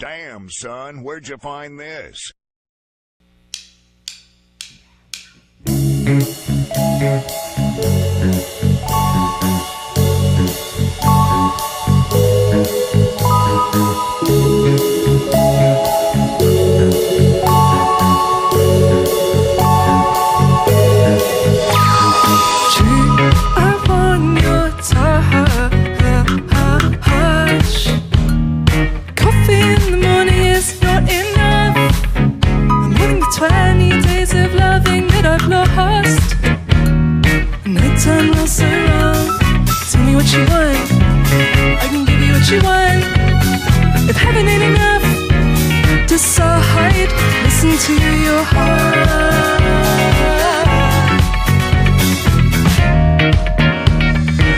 Damn, son, where'd you find this? If heaven ain't enough, decide, listen to your heart.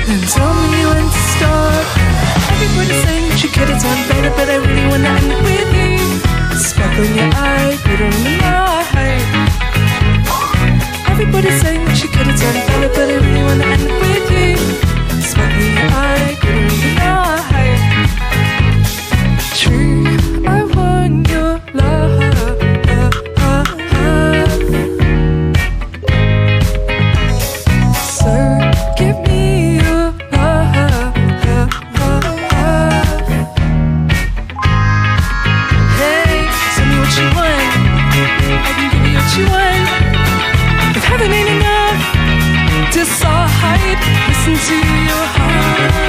Then tell me when to start. Everybody's saying that you could have done better, but I really wanna end it with you. Sparkle in your eye, glitter in the night. Everybody's saying that you could have done better, but I really wanna end it with you. Sparkle in your eye, glitter in the night. True, I want your love. So give me your love. Hey, tell me what you want, I can give you what you want. If heaven ain't enough, decide, listen to your heart.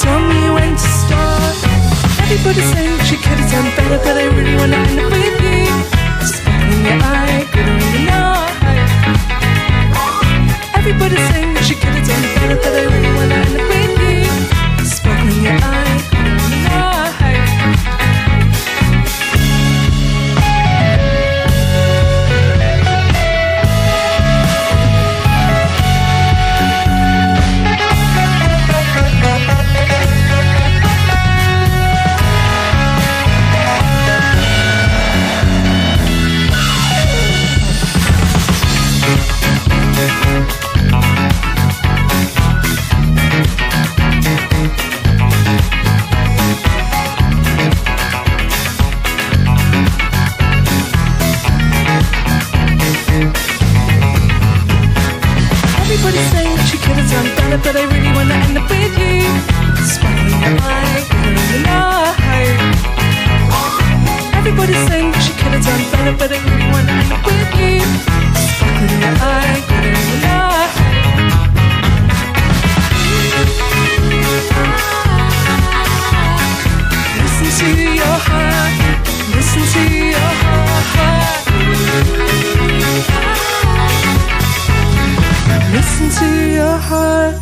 Tell me when to start. Everybody's saying that you could have done better, but I really wanna end up with you. Sparkle in your eye, glitter in the night. Everybody's saying that you could have done better, but I really wanna end up with you. Sparkle in your eye, glitter in the night. But I really wanna end up with you. Sparkle in your eye, glitter in the night. Everybody's saying that you could have done better, but I really wanna end up with you. Sparkle in your eye, glitter in the night. Listen to your heart, listen to your heart. Listen to your heart.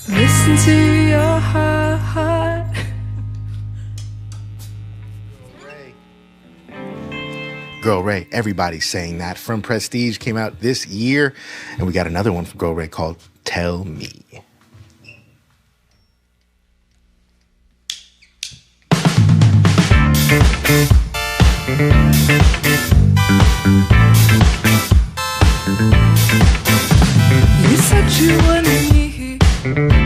Listen to your heart. Girl Ray, everybody's saying that. From Prestige, came out this year, and we got another one from Girl Ray called Tell Me. You said you wanted me,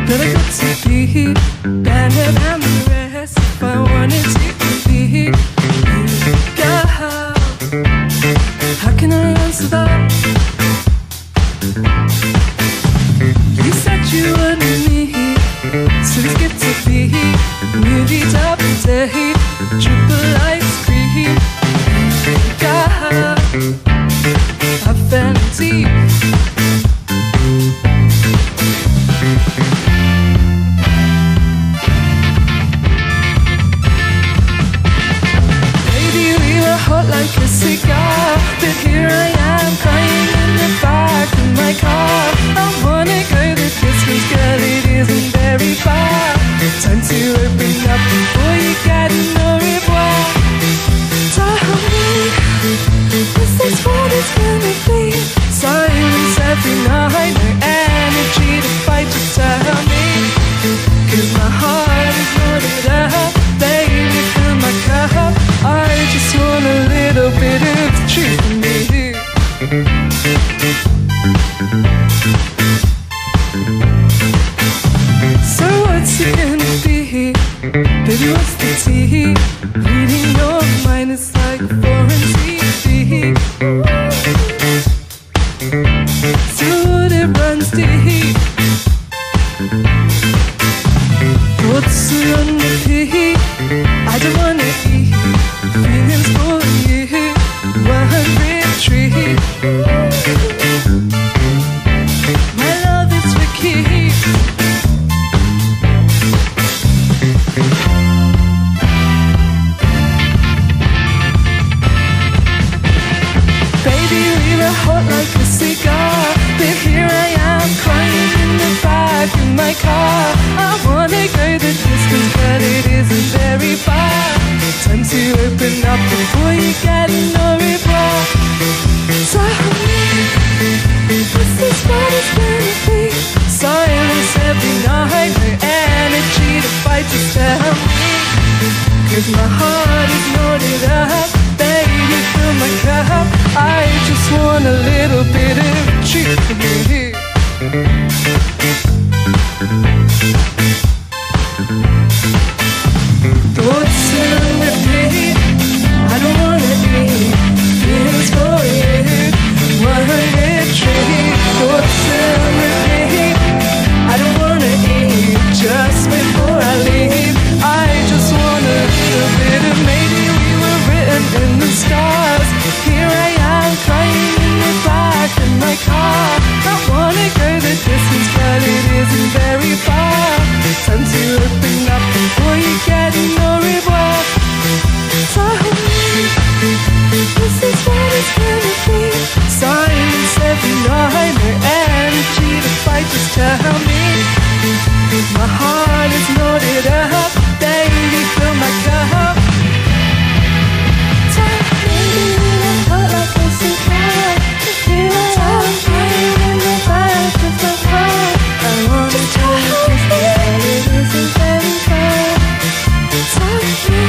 but I got to be better than the rest. If I wanted to be you, girl, how can I answer that? You said you wanted me, so let's get to be movies up today, triple ice cream, girl, I fell deep. Hot like a cigar, but here I am crying in the back of my car. I wanna go the distance, girl, it isn't very far. Time to open up before you get an au revoir. Tell me, is this what she wants the tea. Reading your mind is like a foreign TV. Through it runs deep. Thoughts are on repeat. I don't wanna eat. Feelings for you. One retreat. My love is for keeps. Baby, we were hot like a cigar, but here I am crying in the back of my car. I wanna go the distance, but it isn't very far. Time to open up before you get no reply. Tell me, what's this what it's gonna be? Silence every night, no energy to fight to tell me. 'Cause my heart is loaded up, baby, fill my cup. I just want a little bit of treat from you. Thoughts in repeat. I don't wanna eat. Feelings for you. One retreat. Thoughts in repeat. I don't wanna eat. Just before I leave, I just want a little bit of maybe we were written in the stars. Here I am crying in the back of my car. I wanna go the distance, but it isn't very far. Time to open up before you get no reward. Tell me, this is what it's gonna be. Silence every night, no energy to fight, just tell me. My heart is loaded up, baby, fill my cup. Tell me, I'm hot like a cigar. Here I am, crying in the back of my car. I wanna tell you that it isn't very far. Tell me.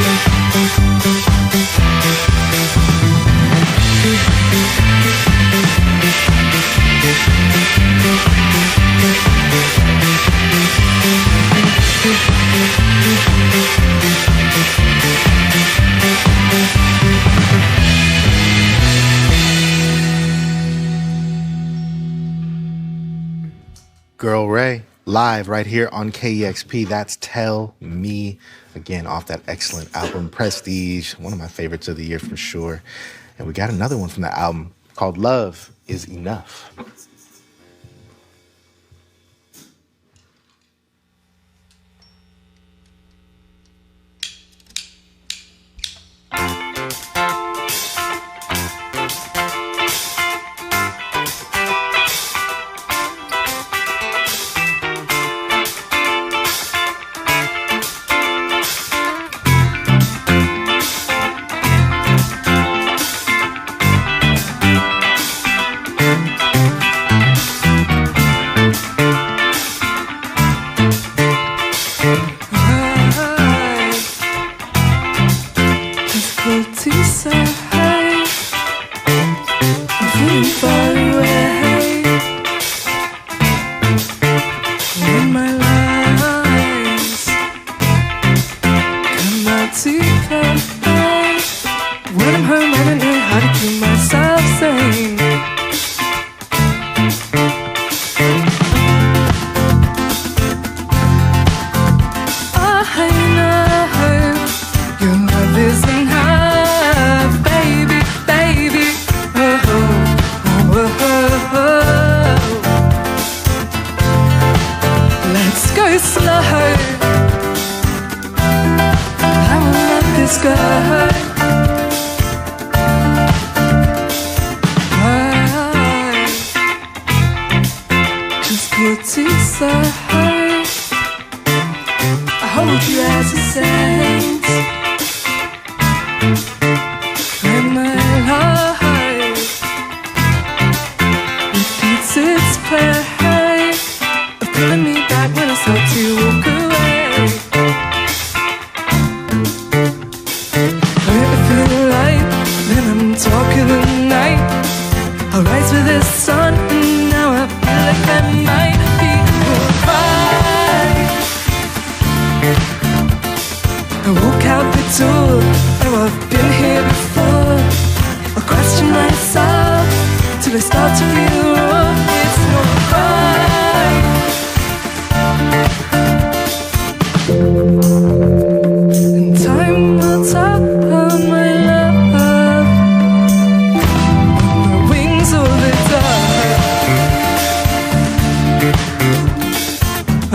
Girl Ray, live right here on KEXP. That's Tell Me. Again, off that excellent album, Prestige. One of my favorites of the year for sure. And we got another one from the album called Love Is Enough. I've been here before. I question myself till I start to feel wrong. It's not right. And time will tell my love. The wings of the dark.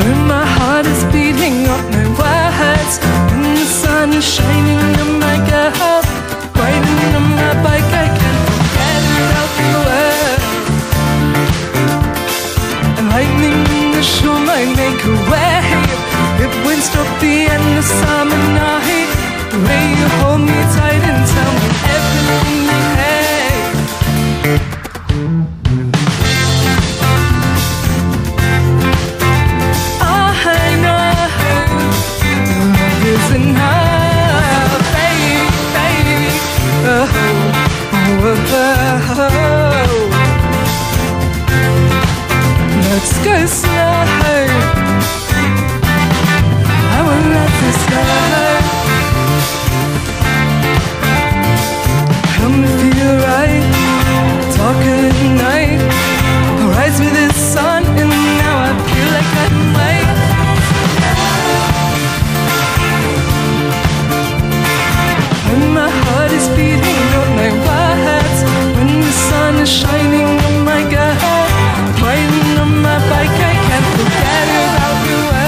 And my heart is beating up my words. And the sun is shining on my girl. Riding on my bike, I can't forget about the world. And lightning in the shore might make a wave. It won't stop the endless summer night. The way you hold me tight and tell me everything you hate. I know love is enough, baby, baby. Oh, oh, oh, oh. Let's go slow. I will let this go. Help me feel right. Darker at night. I rise with the sun, and now I feel like I can wait. When my heart is beating up my words. When the sun is shining on my girl. Riding on my bike, I can't forget about the world.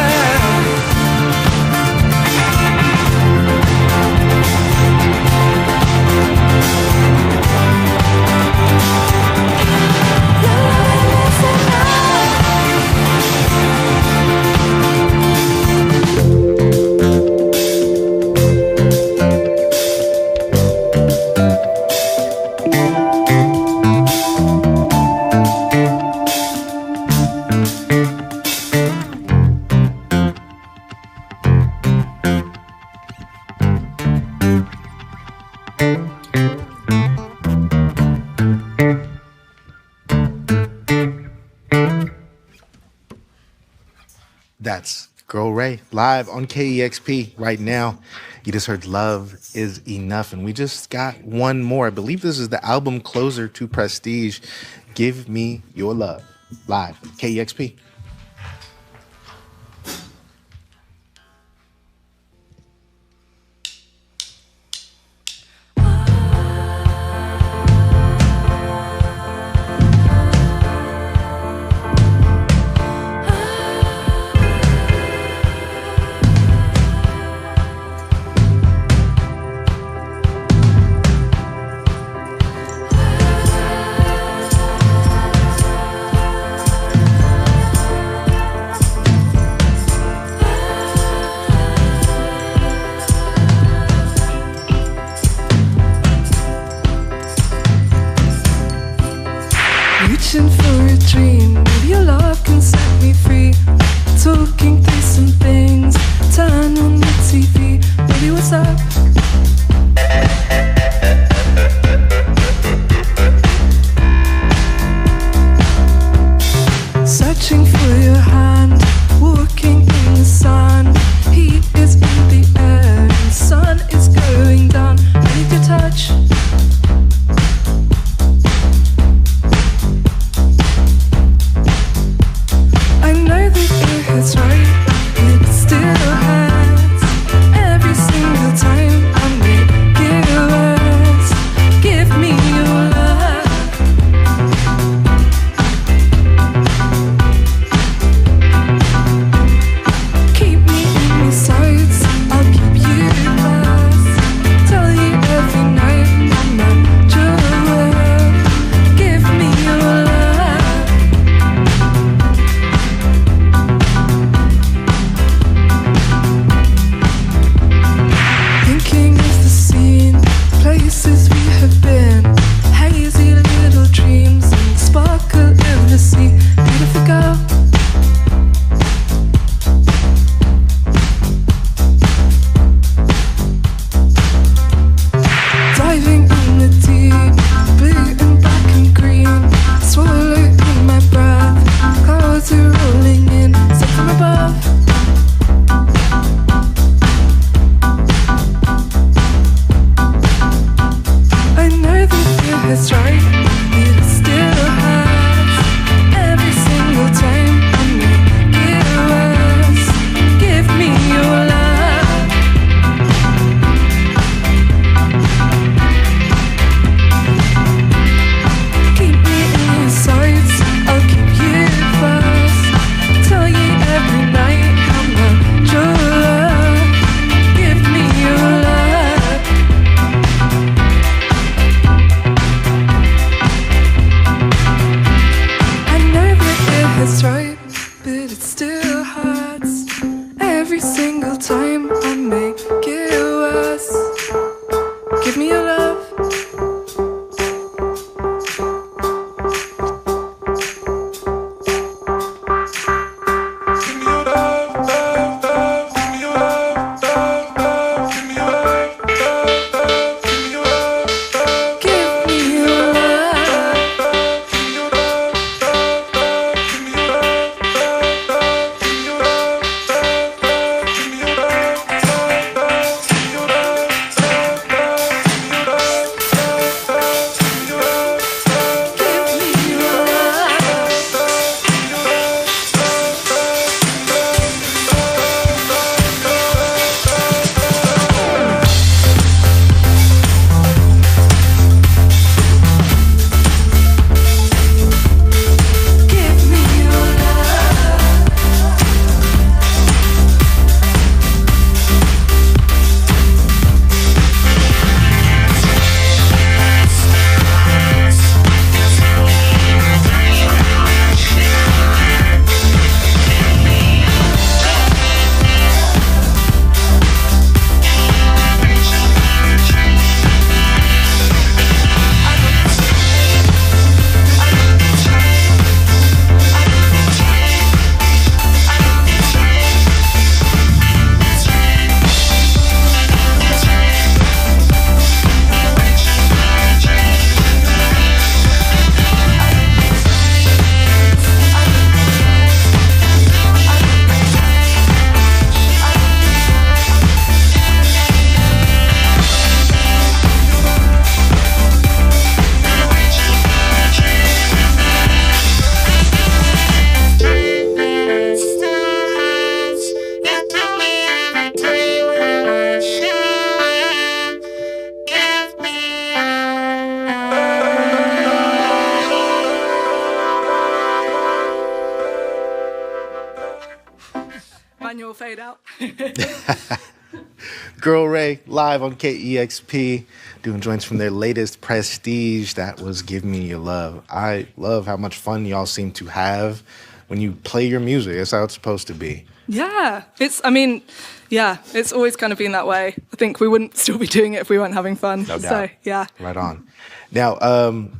That's Girl Ray live on KEXP right now. You just heard Love Is Enough. And we just got one more. I believe this is the album closer to Prestige. Give Me Your Love live, KEXP. Reaching for a dream, maybe your love can set me free. Talking through some things, turn on the TV. Baby, what's up? Searching for your hand, walking in the sun. Heat is in the air, and the sun is going down. I need your touch. I know that it hurts, right? It still hurts every single time I make it worse. Give me your love. Keep me in your sights. I'll keep you close. Tell you every night I'm not your world. Give me your love. manual fade out. Girl Ray live on KEXP doing joints from their latest Prestige. That was Give Me Your Love. I love how much fun y'all seem to have when you play your music. That's how it's supposed to be. Yeah, it's always kind of been that way. I think we wouldn't still be doing it if we weren't having fun. No doubt. So, yeah. Right on. Now,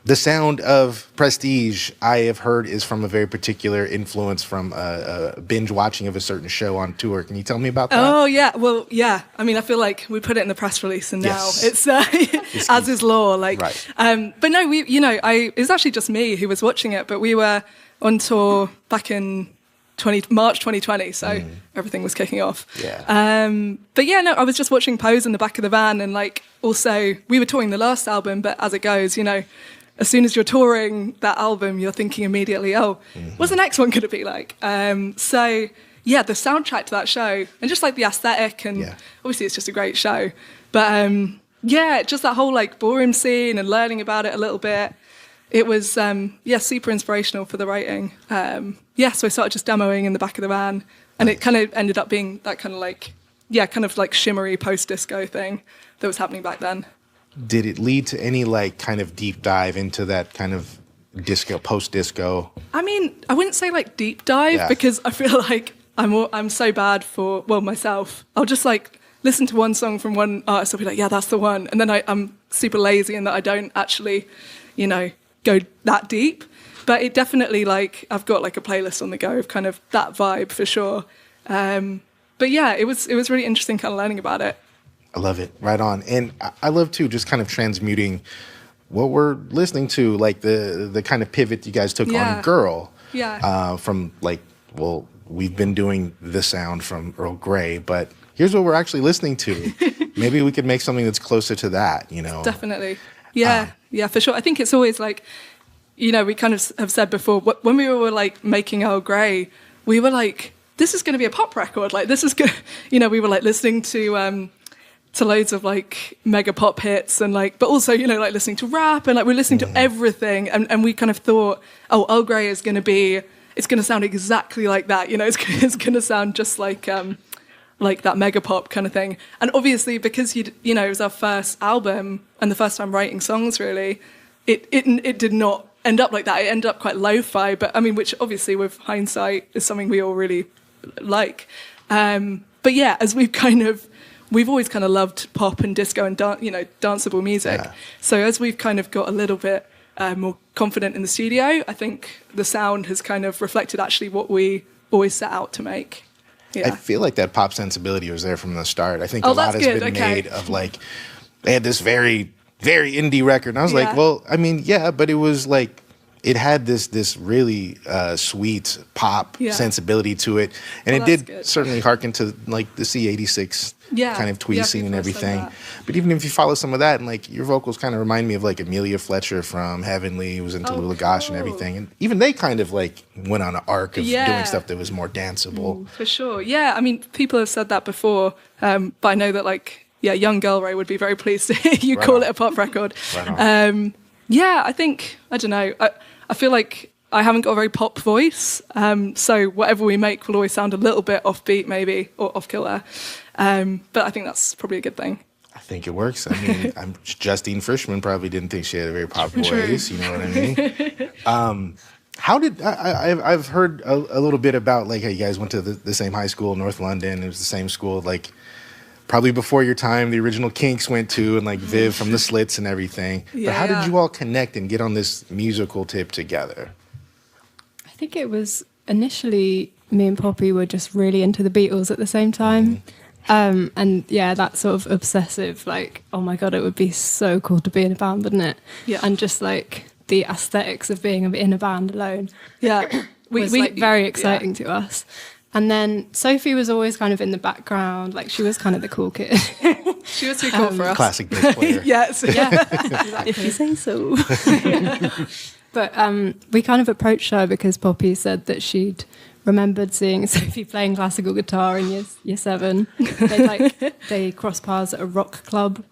the sound of Prestige, I have heard, is from a very particular influence from a binge watching of a certain show on tour. Can you tell me about that? Oh, yeah. Well, yeah. I mean, I feel like we put it in the press release and Yes. now it's as is law. Like, Right. But no, it was actually just me who was watching it, but we were on tour back in March 2020, so everything was kicking off. Yeah. But yeah, no, I was just watching Pose in the back of the van, and like also we were touring the last album, but as it goes, as soon as you're touring that album, you're thinking immediately, what's the next one going to be like? So yeah, the soundtrack to that show, and just like the aesthetic, and obviously it's just a great show. But yeah, just that whole like ballroom scene and learning about it a little bit. It was, super inspirational for the writing. So I started just demoing in the back of the van, and it kind of ended up being that kind of like shimmery post-disco thing that was happening back then. Did it lead to any like kind of deep dive into that kind of disco, post-disco? I mean, I wouldn't say like deep dive because I feel like I'm so bad for, myself. I'll just like listen to one song from one artist, I'll be like, yeah, that's the one. And then I'm super lazy in that I don't actually, go that deep. But it definitely, like, I've got like a playlist on the go of kind of that vibe for sure. But yeah, it was really interesting kind of learning about it. I love it. Right on. And I love too, just kind of transmuting what we're listening to, like the kind of pivot you guys took on Girl. Yeah. From like, well, we've been doing the sound from Earl Grey, but here's what we're actually listening to. Maybe we could make something that's closer to that, Definitely. Yeah, for sure. I think it's always like, we kind of have said before, when we were like making Earl Grey, we were like, this is going to be a pop record. Like, this is good. We were like listening to loads of like mega pop hits and like, but also, like listening to rap and like we're listening to everything. And we kind of thought, Earl Grey is going to be, it's going to sound exactly like that. It's going to sound just like that mega pop kind of thing. And obviously because, it was our first album and the first time writing songs really, it did not end up like that. It ended up quite lo-fi, but I mean, which obviously with hindsight is something we all really like. But yeah, as we've always kind of loved pop and disco and danceable music. Yeah. So as we've kind of got a little bit more confident in the studio, I think the sound has kind of reflected actually what we always set out to make. Yeah. I feel like that pop sensibility was there from the start. I think a lot has been made of like, they had this very, very indie record. And I was like, well, I mean, yeah, but it was like, it had this really sweet pop sensibility to it. And it did certainly harken to like the C86 kind of twee scene and everything. But even if you follow some of that, and like your vocals kind of remind me of like Amelia Fletcher from Heavenly, who was into Lula Gosh and everything. And even they kind of like went on an arc of doing stuff that was more danceable. For sure. Yeah, I mean, people have said that before, but I know that like, young Girl Ray would be very pleased to hear you call it a pop record. Yeah, I think, I don't know, I feel like I haven't got a very pop voice, so whatever we make will always sound a little bit offbeat maybe, or off-kilter, but I think that's probably a good thing. I think it works. I mean, Justine Frischman probably didn't think she had a very pop voice, you know what I mean? How did, I've heard a little bit about like how you guys went to the same high school, North London, it was the same school, like probably before your time, the original Kinks went to, and like Viv from the Slits and everything. But how did you all connect and get on this musical tip together? I think it was initially me and Poppy were just really into the Beatles at the same time. And yeah, that sort of obsessive, like, oh my God, it would be so cool to be in a band, wouldn't it? Yeah. And just like the aesthetics of being in a band alone. Yeah. was like very exciting to us. And then Sophie was always kind of in the background, like she was kind of the cool kid. She was too cool for us. Classic bass player. Yes. Exactly. If you say so. But we kind of approached her because Poppy said that she'd remembered seeing Sophie playing classical guitar in year 7. They crossed paths at a rock club.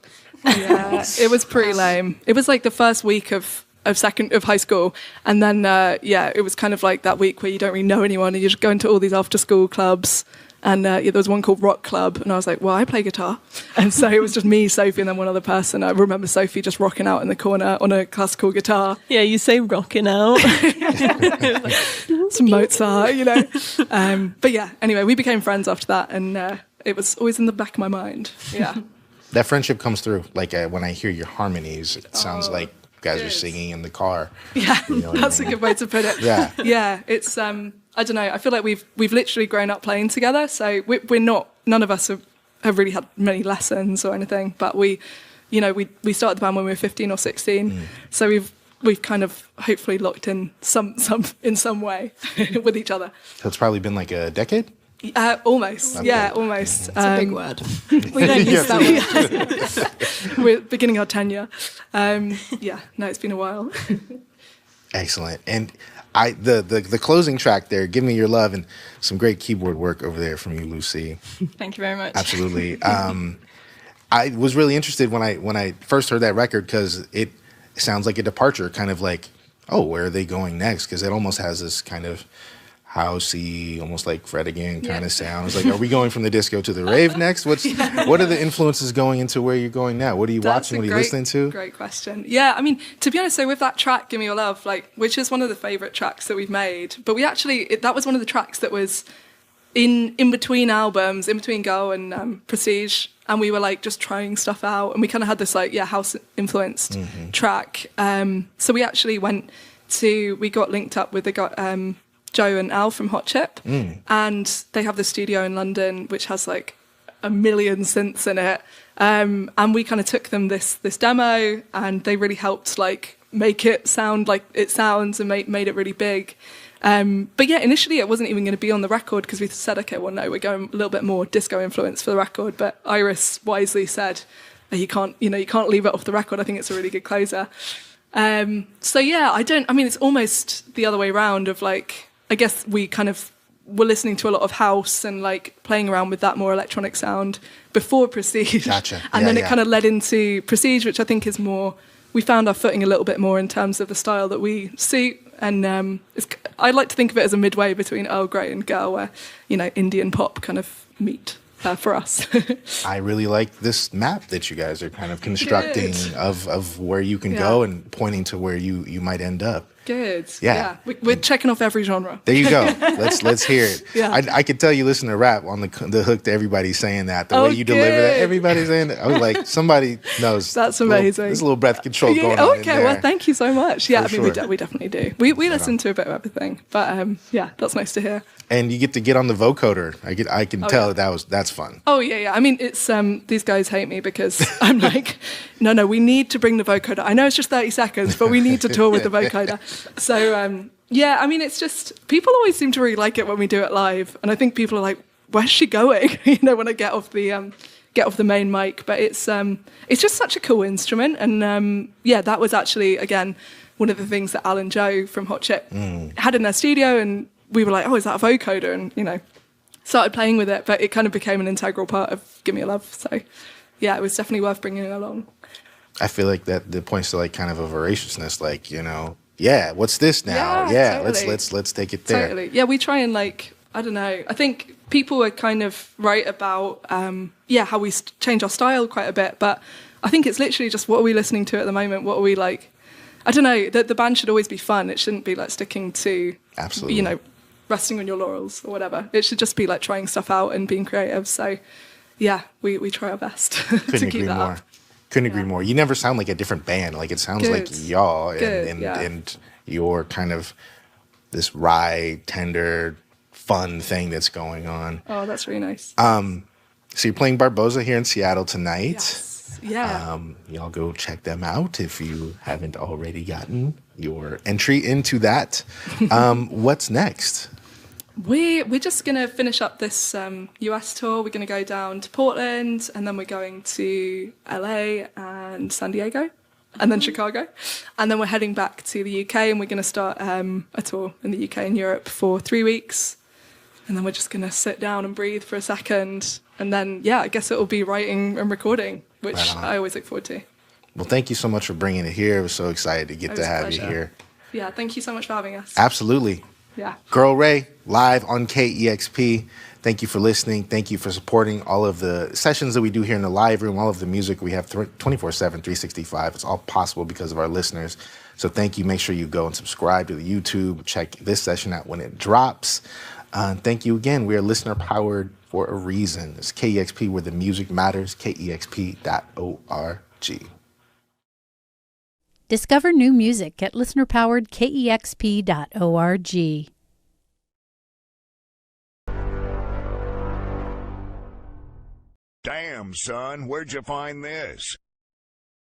Yeah, it was pretty lame. It was like the first week of high school, and then it was kind of like that week where you don't really know anyone and you're just going to all these after school clubs, And there was one called Rock Club, and I was like, well, I play guitar. And so it was just me, Sophie, and then one other person. I remember Sophie just rocking out in the corner on a classical guitar. Yeah, you say rocking out. Some Mozart, you know. But yeah, anyway, we became friends after that, and it was always in the back of my mind. Yeah. That friendship comes through. Like when I hear your harmonies, it sounds like you guys are singing in the car. Yeah, you know that's I mean? a good way to put it. Yeah. Yeah, it's I don't know. I feel like we've literally grown up playing together. So we're not. None of us have really had many lessons or anything. But we started the band when we were 15 or 16. So we've kind of hopefully locked in some way with each other. So it's probably been like a decade. Almost. Okay. Yeah, almost. It's a big word. We don't use that one. We're beginning our tenure. Yeah, no, it's been a while. Excellent. And the closing track there, Give Me Your Love, and some great keyboard work over there from you, Lucy. Thank you very much. Absolutely. I was really interested when I first heard that record because it sounds like a departure, kind of like, oh, where are they going next? Because it almost has this kind of housey, almost like Fred again kind of sound. It's like, are we going from the disco to the rave next? What are the influences going into where you're going now? What are you watching? What are you listening to? Great question. Yeah, I mean, to be honest, so with that track, Give Me Your Love, like, which is one of the favourite tracks that we've made, but we actually, that was one of the tracks that was in between albums, in between Go and Prestige, and we were like just trying stuff out, and we kind of had this like, house influenced track. So we actually we got linked up with Joe and Al from Hot Chip, and they have the studio in London which has like a million synths in it, and we kind of took them this demo, and they really helped like make it sound like it sounds and made it really big. But yeah, initially it wasn't even going to be on the record because we said, okay, well no, we're going a little bit more disco influence for the record, but Iris wisely said, you can't leave it off the record. I think it's a really good closer. So yeah, it's almost the other way around of like, I guess we kind of were listening to a lot of house and like playing around with that more electronic sound before Prestige. Gotcha. And then it kind of led into Prestige, which I think is more, we found our footing a little bit more in terms of the style that we suit. And I like to think of it as a midway between Earl Grey and Girl, where, Indian pop kind of meet for us. I really like this map that you guys are kind of constructing of where you can go and pointing to where you might end up. Good. Yeah. We're checking off every genre. There you go. Let's hear it. Yeah. I could tell you listen to rap on the hook to everybody saying that. The way you deliver that, everybody's saying that. I was like, somebody knows. That's amazing. There's a little breath control going on in okay, there. well, thank you so much. Yeah, For we sure. definitely do. We listen to a bit of everything, but yeah, that's nice to hear. And you get on the vocoder. I can tell that's fun. Oh yeah. I mean, it's these guys hate me because I'm like, no, we need to bring the vocoder. I know it's just 30 seconds, but we need to tour with the vocoder. So yeah, I mean, it's just people always seem to really like it when we do it live, and I think people are like, where's she going? When I get off the main mic. But it's just such a cool instrument, and yeah, that was actually again one of the things that Al and Joe from Hot Chip had in their studio, and we were like, oh, is that a vocoder? And started playing with it, but it kind of became an integral part of Give Me a Love. So yeah, it was definitely worth bringing it along. I feel like that points to like kind of a voraciousness, like yeah, what's this now? Yeah, totally. let's take it there. Totally. Yeah, we try and like, I don't know. I think people are kind of right about how we change our style quite a bit, but I think it's literally just what are we listening to at the moment? What are we like? I don't know. The band should always be fun. It shouldn't be like sticking to absolutely, resting on your laurels or whatever. It should just be like trying stuff out and being creative. So yeah, we try our best to keep that up. Couldn't agree more. You never sound like a different band. Like it sounds like y'all and your kind of this wry, tender, fun thing that's going on. Oh, that's really nice. So you're playing Barboza here in Seattle tonight. Yes. Yeah. Y'all go check them out if you haven't already gotten your entry into that. What's next? We're just going to finish up this US tour. We're going to go down to Portland, and then we're going to LA and San Diego, and then Chicago. And then we're heading back to the UK, and we're going to start a tour in the UK and Europe for 3 weeks. And then we're just going to sit down and breathe for a second. And then, yeah, I guess it will be writing and recording, which I always look forward to. Well, thank you so much for bringing it here. I was so excited to get to have pleasure. you here. Yeah, thank you so much for having us. Absolutely. Yeah. Girl Ray, live on KEXP. Thank you for listening. Thank you for supporting all of the sessions that we do here in the live room, all of the music we have 24/7, 365. It's all possible because of our listeners. So thank you. Make sure you go and subscribe to the YouTube. Check this session out when it drops. Thank you again. We are listener powered for a reason. It's KEXP, where the music matters. KEXP.org. Discover new music at listener-powered KEXP.org. Damn, son, where'd you find this?